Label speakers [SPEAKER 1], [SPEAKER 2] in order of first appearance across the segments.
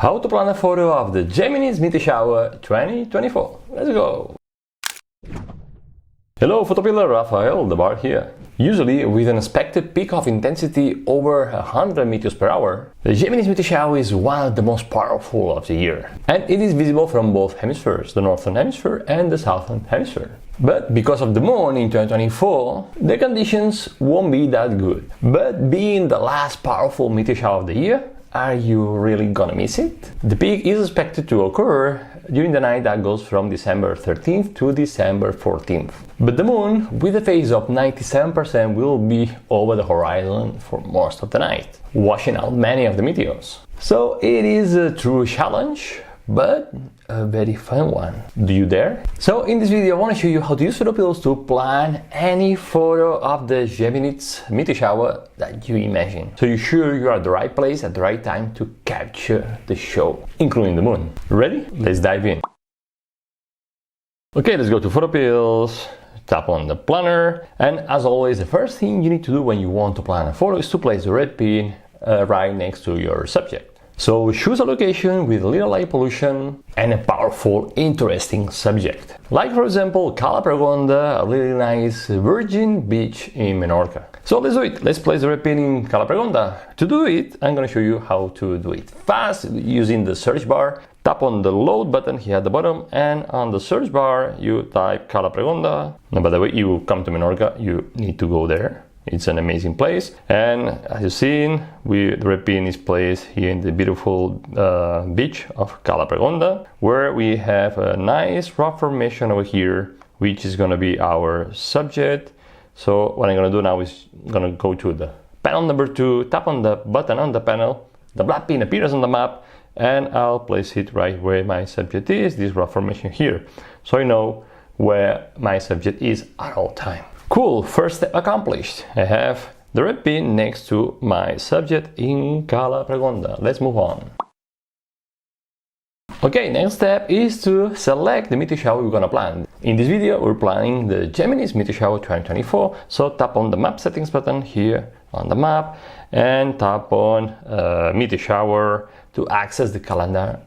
[SPEAKER 1] How to plan a photo of the Geminids Meteor Shower 2024. Let's go! Hello PhotoPiller, Rafael the Bar here. Usually, with an expected peak of intensity over 100 meters per hour, the Geminids Meteor Shower is one of the most powerful of the year. And it is visible from both hemispheres, the northern hemisphere and the southern hemisphere. But because of the moon in 2024, the conditions won't be that good. But being the last powerful meteor shower of the year, are you really gonna miss it? The peak is expected to occur during the night that goes from December 13th to December 14th. But the moon, with a phase of 97%, will be over the horizon for most of the night, washing out many of the meteors. So it is a true challenge, but a very fun one. Do you dare? So in this video I want to show you how to use PhotoPills to plan any photo of the Geminids meteor shower that you imagine. So you're sure you're at the right place at the right time to capture the show, including the moon. Ready? Let's dive in. Okay, let's go to PhotoPills, tap on the planner, and as always the first thing you need to do when you want to plan a photo is to place the red pin right next to your subject. So choose a location with little light pollution and a powerful, interesting subject. Like for example, Cala Pregonda, a really nice virgin beach in Menorca. So let's do it. Let's place the red pin in Cala Pregonda. To do it, I'm going to show you how to do it fast using the search bar. Tap on the load button here at the bottom, and on the search bar you type Cala Pregonda. And by the way, you come to Menorca, you need to go there. It's an amazing place, and as you've seen, the red pin is placed here in the beautiful beach of Cala Pregonda, where we have a nice rock formation over here, which is going to be our subject. So what I'm going to do now is I'm going to go to the panel number 2, tap on the button on the panel, the black pin appears on the map, and I'll place it right where my subject is, this rock formation here, so I know where my subject is at all time. Cool, first step accomplished. I have the red pin next to my subject in Cala Pregonda. Let's move on. Okay, next step is to select the meteor shower we're gonna plan. In this video, we're planning the Geminids Meteor Shower 2024. So tap on the map settings button here on the map and tap on meteor shower to access the calendar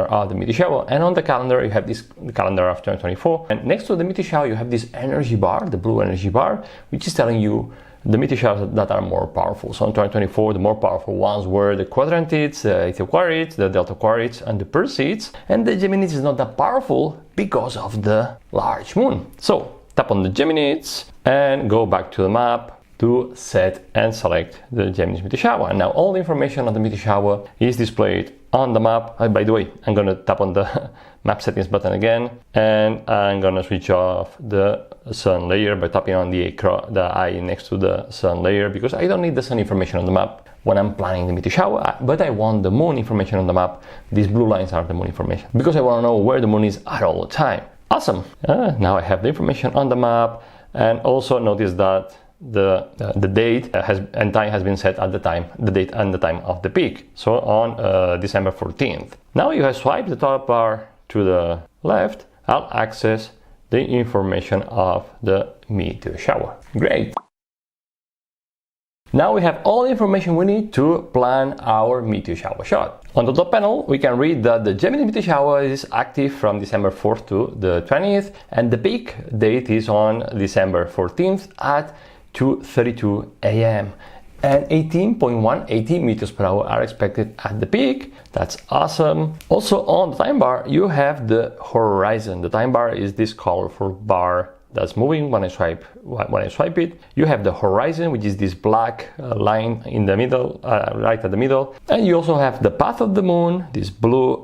[SPEAKER 1] of the meteor shower. And on the calendar you have this calendar of 2024, and next to the meteor shower you have this energy bar, the blue energy bar, which is telling you the meteor showers that are more powerful. So in 2024 the more powerful ones were the Quadrantids, the Ethioquarids, the Delta Quarids and the Perseids, and the Geminids is not that powerful because of the large moon. So tap on the Geminids and go back to the map to set and select the Geminids meteor shower. And now all the information on the meteor shower is displayed on the map. By the way, I'm going to tap on the map settings button again, and I'm going to switch off the sun layer by tapping on the eye next to the sun layer, because I don't need the sun information on the map when I'm planning the meteor shower, but I want the moon information on the map. These blue lines are the moon information, because I want to know where the moon is at all the time. Awesome! Now I have the information on the map, and also notice that the date and time has been set at the time, the date and the time of the peak, so on December 14th. Now you have swiped the top bar to the left, I'll access the information of the meteor shower. Great! Now we have all the information we need to plan our meteor shower shot. On the top panel we can read that the Gemini meteor shower is active from December 4th to the 20th, and the peak date is on December 14th at 2:32 a.m. and 18.180 meters per hour are expected at the peak. That's awesome. Also on the time bar you have the horizon. The time bar is this colorful bar that's moving when I swipe it. You have the horizon, which is this black line in the middle, right at the middle, and you also have the path of the moon, this blue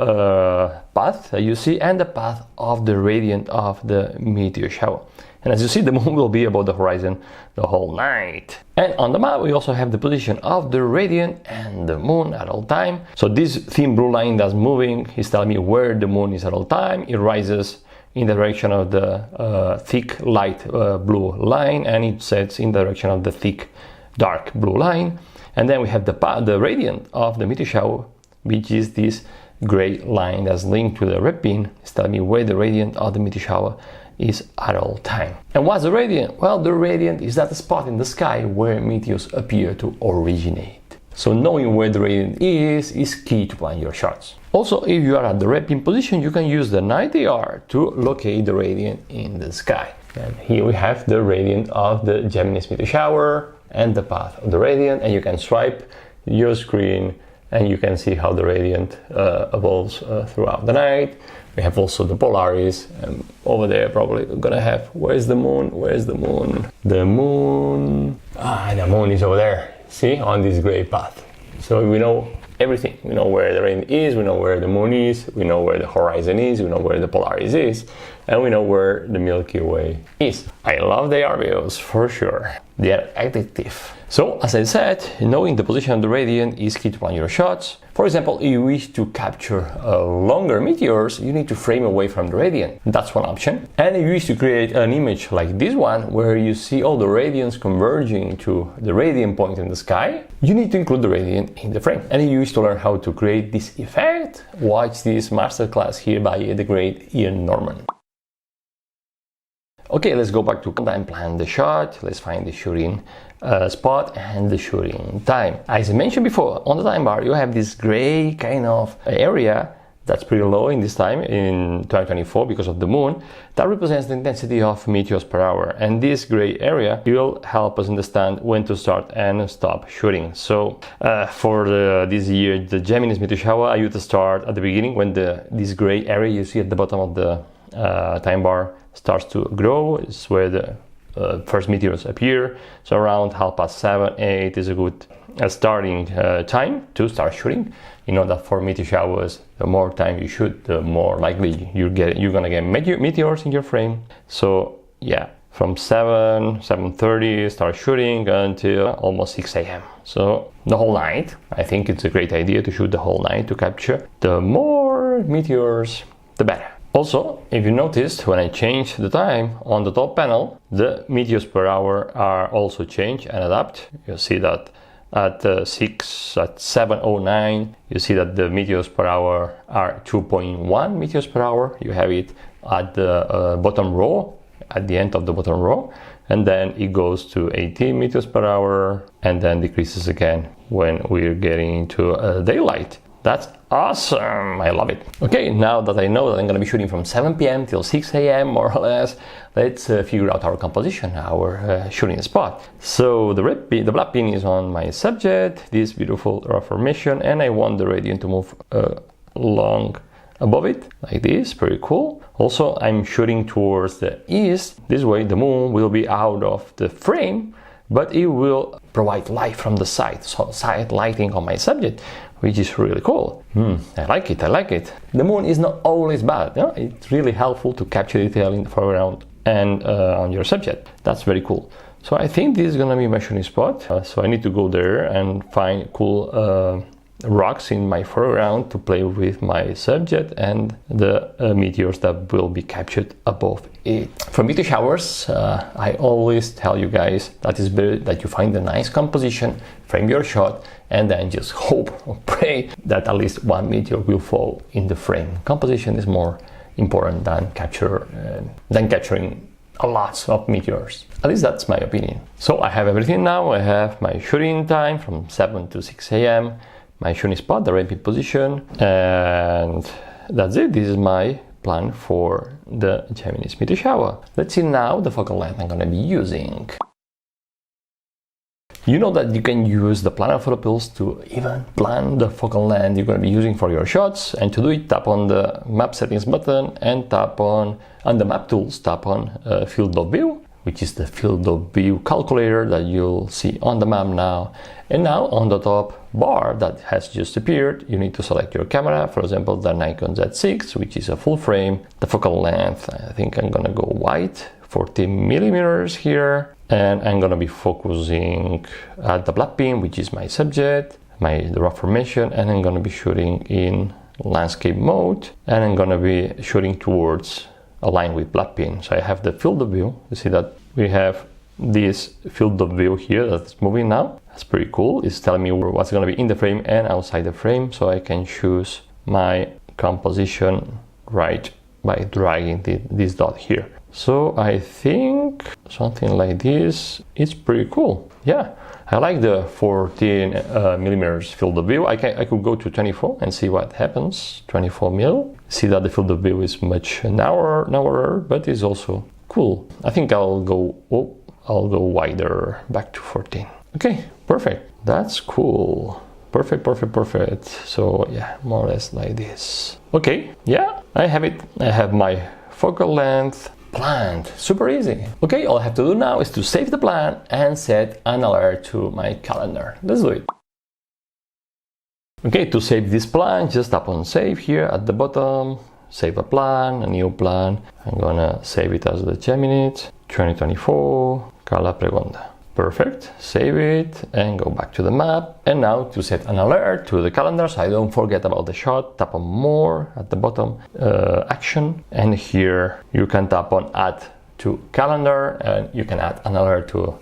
[SPEAKER 1] path that you see, and the path of the radiant of the meteor shower. And as you see, the moon will be above the horizon the whole night. And on the map we also have the position of the radiant and the moon at all time. So this thin blue line that's moving is telling me where the moon is at all time. It rises in the direction of the thick light blue line, and it sets in the direction of the thick dark blue line. And then we have the radiant of the meteor shower, which is this gray line that's linked to the red pin. It's telling me where the radiant of the meteor shower is at all time. And what's the radiant? Well, the radiant is that spot in the sky where meteors appear to originate. So knowing where the radiant is key to plan your shots. Also, if you are at the red pin position, you can use the night AR to locate the radiant in the sky. And here we have the radiant of the Geminids meteor shower and the path of the radiant, and you can swipe your screen and you can see how the radiant evolves throughout the night. We have also the Polaris, and over there probably we're gonna have, where's the moon? Where's the moon? The moon, the moon is over there, see, on this gray path. So we know everything. We know where the radiant is, we know where the moon is, we know where the horizon is, we know where the Polaris is, and we know where the Milky Way is. I love the AR videos for sure. They are addictive. So, as I said, knowing the position of the radiant is key to plan your shots. For example, if you wish to capture longer meteors, you need to frame away from the radiant. That's one option. And if you wish to create an image like this one, where you see all the radiants converging to the radiant point in the sky, you need to include the radiant in the frame. And if you wish to learn how to create this effect, watch this masterclass here by the great Ian Norman. Okay, let's go back to and plan the shot. Let's find the shooting spot and the shooting time. As I mentioned before, on the time bar you have this gray kind of area that's pretty low in this time in 2024 because of the moon. That represents the intensity of meteors per hour, and this gray area will help us understand when to start and stop shooting. So for this year, the Geminids meteor shower, I used to start at the beginning when this gray area you see at the bottom of the time bar starts to grow. It's where the first meteors appear. So around 7:30, 8 is a good starting time to start shooting. You know that for meteor showers, the more time you shoot, the more likely you're gonna get meteors in your frame. So yeah, from 7:30 start shooting until almost 6 a.m. So the whole night. I think it's a great idea to shoot the whole night to capture. The more meteors, the better. Also, if you noticed, when I changed the time on the top panel, the meteors per hour are also changed and adapt. You see that at 7:09, you see that the meteors per hour are 2.1 meteors per hour. You have it at the bottom row, at the end of the bottom row, and then it goes to 18 meters per hour and then decreases again when we're getting into daylight. That's awesome, I love it. Okay, now that I know that I'm gonna be shooting from 7 p.m. till 6 a.m. more or less, let's figure out our composition, our shooting spot. So the black pin is on my subject, this beautiful rough formation, and I want the radiant to move along above it, like this, pretty cool. Also, I'm shooting towards the east, this way the moon will be out of the frame, but it will provide light from the side, so side lighting on my subject, which is really cool. I like it. The moon is not always bad. You know? It's really helpful to capture detail in the foreground and on your subject. That's very cool. So I think this is gonna be my shooting spot. So I need to go there and find cool rocks in my foreground to play with my subject and the meteors that will be captured above it. For meteor showers, I always tell you guys that it's better that you find a nice composition, frame your shot, and then just hope or pray that at least one meteor will fall in the frame. Composition is more important than capturing a lot of meteors. At least that's my opinion. So I have everything now. I have my shooting time from 7 to 6 a.m. my shooting spot, the red pin position, and that's it. This is my plan for the Geminids meteor shower. Let's see now the focal length I'm gonna be using. You know that you can use the planner PhotoPills to even plan the focal length you're gonna be using for your shots, and to do it, tap on the map settings button and tap on the map tools, tap on field of view, which is the field of view calculator that you'll see on the map now. And now on the top bar that has just appeared, you need to select your camera, for example, the Nikon Z6, which is a full frame. The focal length, I think I'm gonna go wide, 40 millimeters here. And I'm gonna be focusing at the black pin, which is my subject, the rough formation, and I'm gonna be shooting in landscape mode, and I'm gonna be shooting towards a line with black pin. So I have the field of view. You see that we have this field of view here that's moving now. That's pretty cool. It's telling me what's gonna be in the frame and outside the frame, so I can choose my composition right by dragging this dot here. So I think something like this is pretty cool. Yeah, I like the 14 millimeters field of view. I could go to 24 and see what happens. 24 mil. See that the field of view is much narrower, but it's also cool. I think I'll go wider, back to 14. Okay, perfect. That's cool. Perfect. So yeah, more or less like this. Okay, yeah, I have it. I have my focal length planned. Super easy. Okay, all I have to do now is to save the plan and set an alert to my calendar. Let's do it. Okay, to save this plan, just tap on save here at the bottom. Save a plan, a new plan. I'm gonna save it as the Geminids 2024 Cala Pregonda. Perfect, save it and go back to the map. And now to set an alert to the calendar so I don't forget about the shot, tap on more at the bottom, action, and here you can tap on add to calendar and you can add an alert to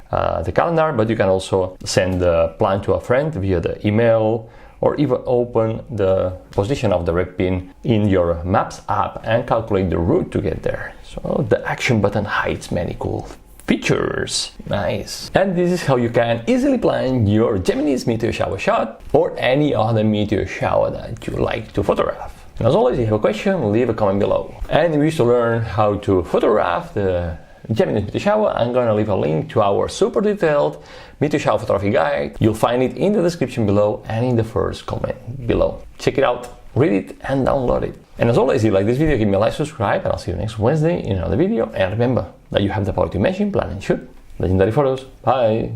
[SPEAKER 1] the calendar, but you can also send the plan to a friend via the email or even open the position of the red pin in your Maps app and calculate the route to get there. So the action button hides many cool features. Nice. And this is how you can easily plan your Geminids meteor shower shot or any other meteor shower that you like to photograph. And as always, if you have a question, leave a comment below. And if you wish to learn how to photograph the Geminids meteor shower, I'm gonna leave a link to our super detailed meteor shower photography guide. You'll find it in the description below and in the first comment below. Check it out, read it and download it. And as always, if you like this video, give me a like, subscribe, and I'll see you next Wednesday in another video. And remember that you have the power to imagine, plan and shoot legendary photos. Bye!